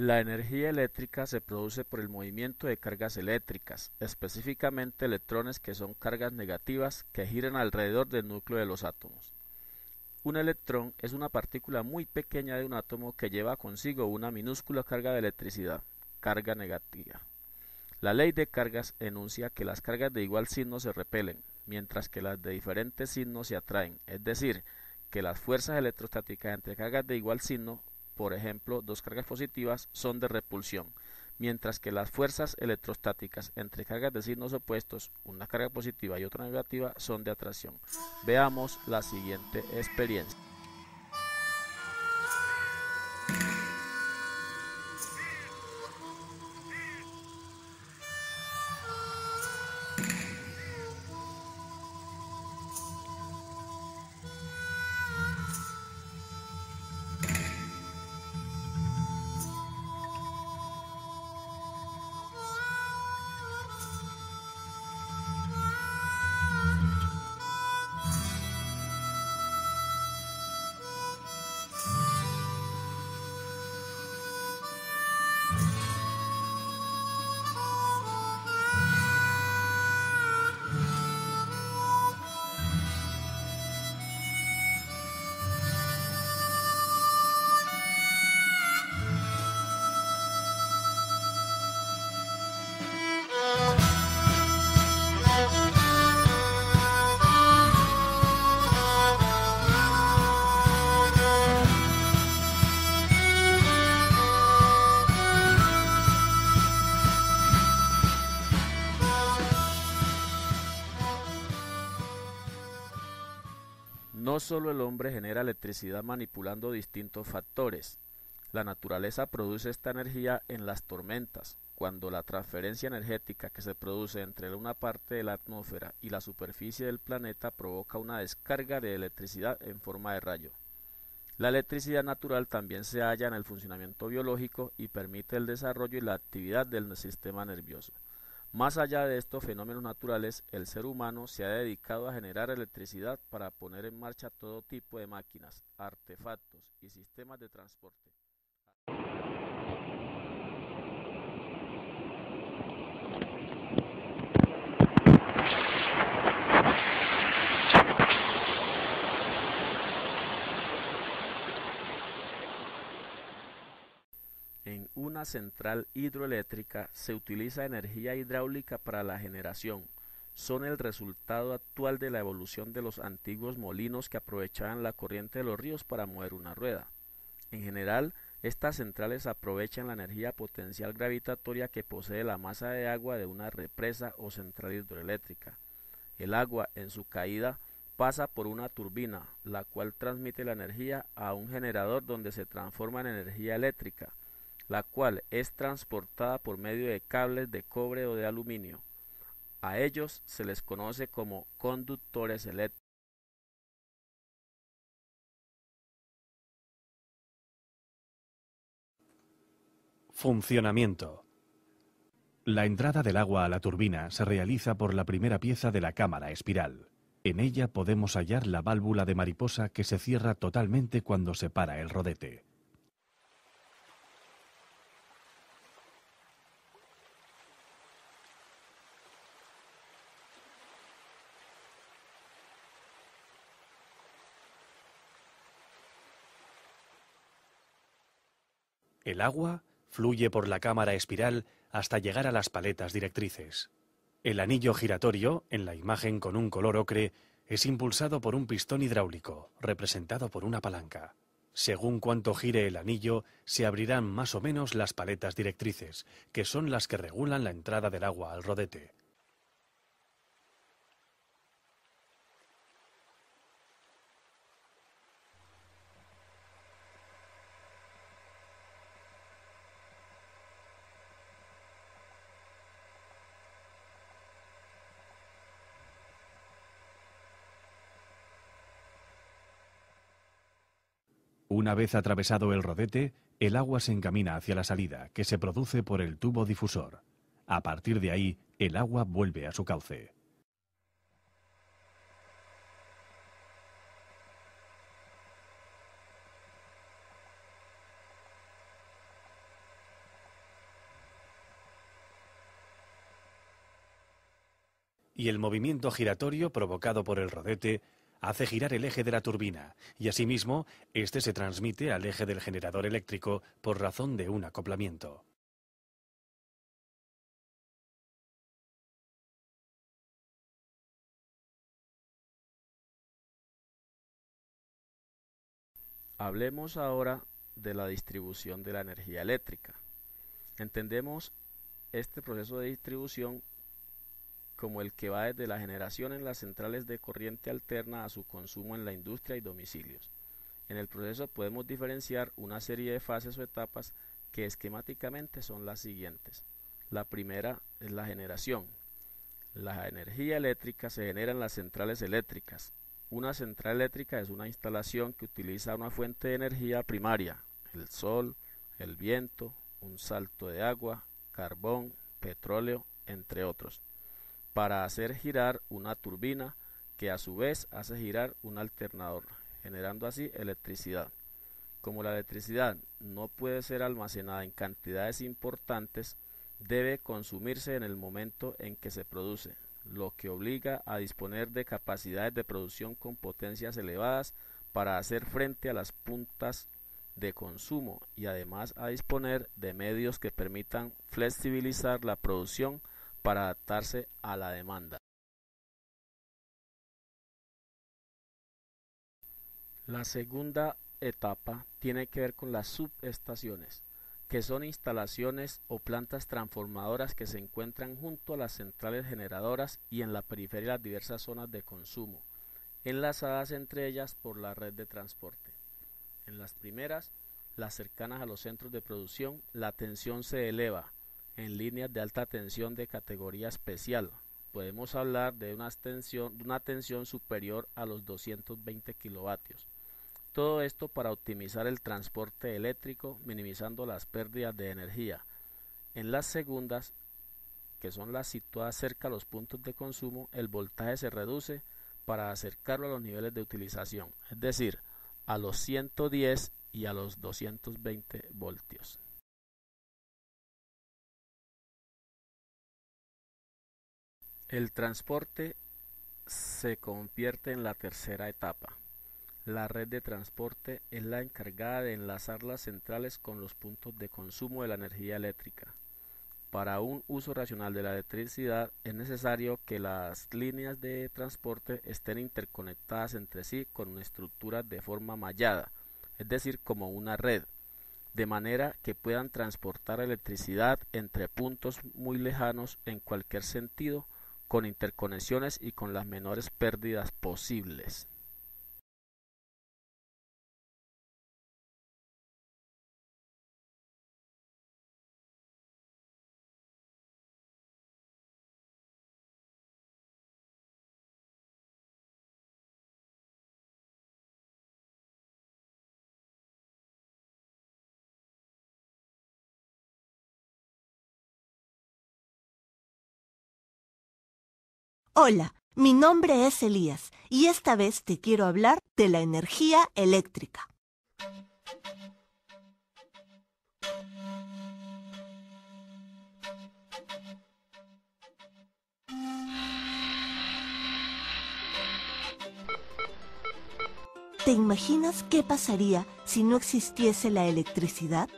La energía eléctrica se produce por el movimiento de cargas eléctricas, específicamente electrones que son cargas negativas que giran alrededor del núcleo de los átomos. Un electrón es una partícula muy pequeña de un átomo que lleva consigo una minúscula carga de electricidad, carga negativa. La ley de cargas enuncia que las cargas de igual signo se repelen, mientras que las de diferentes signos se atraen, es decir, que las fuerzas electrostáticas entre cargas de igual signo, por ejemplo, dos cargas positivas, son de repulsión, mientras que las fuerzas electrostáticas entre cargas de signos opuestos, una carga positiva y otra negativa, son de atracción. Veamos la siguiente experiencia. No solo el hombre genera electricidad manipulando distintos factores. La naturaleza produce esta energía en las tormentas, cuando la transferencia energética que se produce entre una parte de la atmósfera y la superficie del planeta provoca una descarga de electricidad en forma de rayo. La electricidad natural también se halla en el funcionamiento biológico y permite el desarrollo y la actividad del sistema nervioso. Más allá de estos fenómenos naturales, el ser humano se ha dedicado a generar electricidad para poner en marcha todo tipo de máquinas, artefactos y sistemas de transporte. En una central hidroeléctrica se utiliza energía hidráulica para la generación. Son el resultado actual de la evolución de los antiguos molinos que aprovechaban la corriente de los ríos para mover una rueda. En general, estas centrales aprovechan la energía potencial gravitatoria que posee la masa de agua de una represa o central hidroeléctrica. El agua, en su caída, pasa por una turbina, la cual transmite la energía a un generador donde se transforma en energía eléctrica, la cual es transportada por medio de cables de cobre o de aluminio. A ellos se les conoce como conductores eléctricos. Funcionamiento. La entrada del agua a la turbina se realiza por la primera pieza de la cámara espiral. En ella podemos hallar la válvula de mariposa que se cierra totalmente cuando se para el rodete. El agua fluye por la cámara espiral hasta llegar a las paletas directrices. El anillo giratorio, en la imagen con un color ocre, es impulsado por un pistón hidráulico, representado por una palanca. Según cuánto gire el anillo, se abrirán más o menos las paletas directrices, que son las que regulan la entrada del agua al rodete. Una vez atravesado el rodete, el agua se encamina hacia la salida, que se produce por el tubo difusor. A partir de ahí, el agua vuelve a su cauce. y el movimiento giratorio provocado por el rodete hace girar el eje de la turbina y asimismo este se transmite al eje del generador eléctrico por razón de un acoplamiento. Hablemos ahora de la distribución de la energía eléctrica. Entendemos este proceso de distribución como el que va desde la generación en las centrales de corriente alterna a su consumo en la industria y domicilios. En el proceso podemos diferenciar una serie de fases o etapas que esquemáticamente son las siguientes. La primera es la generación. La energía eléctrica se genera en las centrales eléctricas. Una central eléctrica es una instalación que utiliza una fuente de energía primaria, el sol, el viento, un salto de agua, carbón, petróleo, entre otros, para hacer girar una turbina que a su vez hace girar un alternador, generando así electricidad. Como la electricidad no puede ser almacenada en cantidades importantes, debe consumirse en el momento en que se produce, lo que obliga a disponer de capacidades de producción con potencias elevadas para hacer frente a las puntas de consumo y además a disponer de medios que permitan flexibilizar la producción para adaptarse a la demanda. La segunda etapa tiene que ver con las subestaciones, que son instalaciones o plantas transformadoras que se encuentran junto a las centrales generadoras y en la periferia de las diversas zonas de consumo, enlazadas entre ellas por la red de transporte. En las primeras, las cercanas a los centros de producción, la tensión se eleva en líneas de alta tensión de categoría especial. Podemos hablar de una tensión superior a los 220 kilovatios. Todo esto para optimizar el transporte eléctrico, minimizando las pérdidas de energía. En las segundas, que son las situadas cerca a los puntos de consumo, el voltaje se reduce para acercarlo a los niveles de utilización, es decir, a los 110 y a los 220 voltios. El transporte se convierte en la tercera etapa. La red de transporte es la encargada de enlazar las centrales con los puntos de consumo de la energía eléctrica. Para un uso racional de la electricidad es necesario que las líneas de transporte estén interconectadas entre sí con una estructura de forma mallada, es decir, como una red, de manera que puedan transportar electricidad entre puntos muy lejanos en cualquier sentido, con interconexiones y con las menores pérdidas posibles. Hola, mi nombre es Elías y esta vez te quiero hablar de la energía eléctrica. ¿Te imaginas qué pasaría si no existiese la electricidad?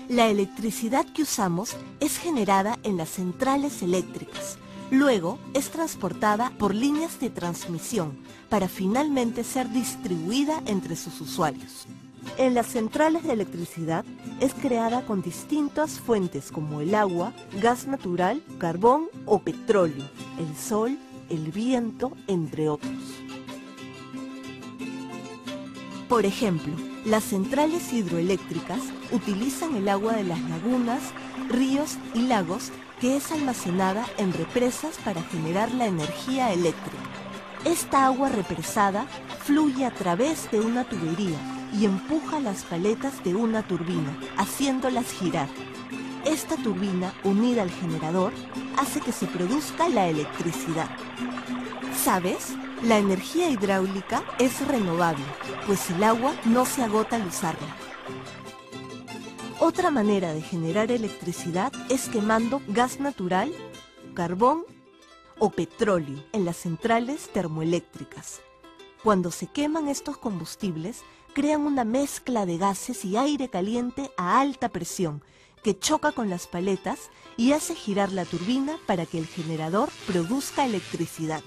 La electricidad que usamos es generada en las centrales eléctricas. Luego es transportada por líneas de transmisión para finalmente ser distribuida entre sus usuarios. En las centrales de electricidad es creada con distintas fuentes como el agua, gas natural, carbón o petróleo, el sol, el viento, entre otros. Por ejemplo, las centrales hidroeléctricas utilizan el agua de las lagunas, ríos y lagos que es almacenada en represas para generar la energía eléctrica. Esta agua represada fluye a través de una tubería y empuja las paletas de una turbina, haciéndolas girar. Esta turbina, unida al generador, hace que se produzca la electricidad. ¿Sabes? La energía hidráulica es renovable, pues el agua no se agota al usarla. Otra manera de generar electricidad es quemando gas natural, carbón o petróleo en las centrales termoeléctricas. Cuando se queman estos combustibles, crean una mezcla de gases y aire caliente a alta presión que choca con las paletas y hace girar la turbina para que el generador produzca electricidad.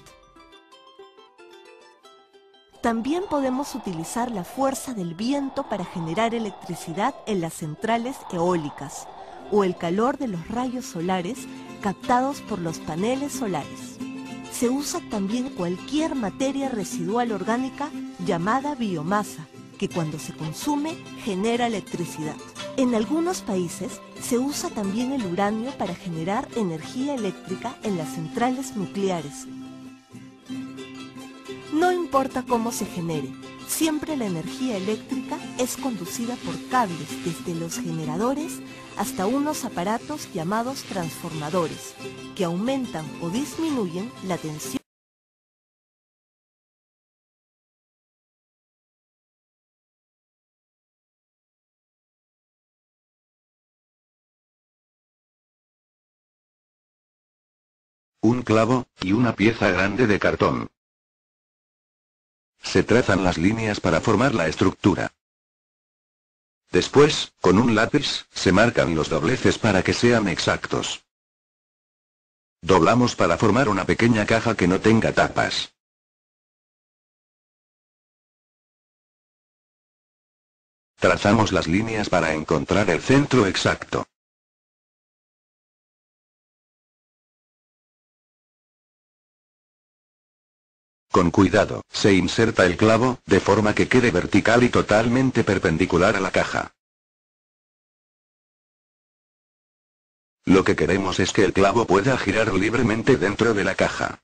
También podemos utilizar la fuerza del viento para generar electricidad en las centrales eólicas o el calor de los rayos solares captados por los paneles solares. Se usa también cualquier materia residual orgánica llamada biomasa, que cuando se consume genera electricidad. En algunos países se usa también el uranio para generar energía eléctrica en las centrales nucleares. No importa cómo se genere, siempre la energía eléctrica es conducida por cables desde los generadores hasta unos aparatos llamados transformadores, que aumentan o disminuyen la tensión. Un clavo, y una pieza grande de cartón. Se trazan las líneas para formar la estructura. Después, con un lápiz, se marcan los dobleces para que sean exactos. Doblamos para formar una pequeña caja que no tenga tapas. Trazamos las líneas para encontrar el centro exacto. Con cuidado, se inserta el clavo, de forma que quede vertical y totalmente perpendicular a la caja. Lo que queremos es que el clavo pueda girar libremente dentro de la caja.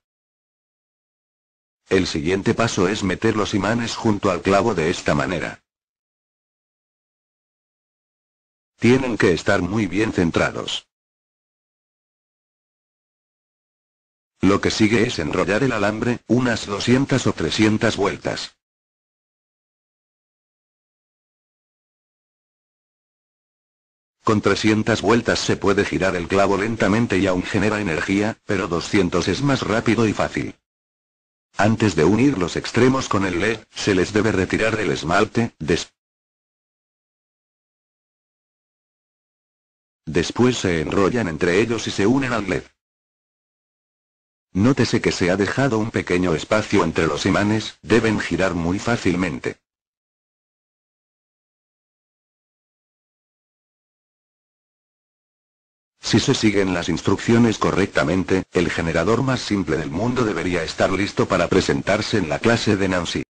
El siguiente paso es meter los imanes junto al clavo de esta manera. Tienen que estar muy bien centrados. Lo que sigue es enrollar el alambre, unas 200 o 300 vueltas. Con 300 vueltas se puede girar el clavo lentamente y aún genera energía, pero 200 es más rápido y fácil. Antes de unir los extremos con el LED, se les debe retirar el esmalte, después se enrollan entre ellos y se unen al LED. Nótese que se ha dejado un pequeño espacio entre los imanes, deben girar muy fácilmente. Si se siguen las instrucciones correctamente, el generador más simple del mundo debería estar listo para presentarse en la clase de Nancy.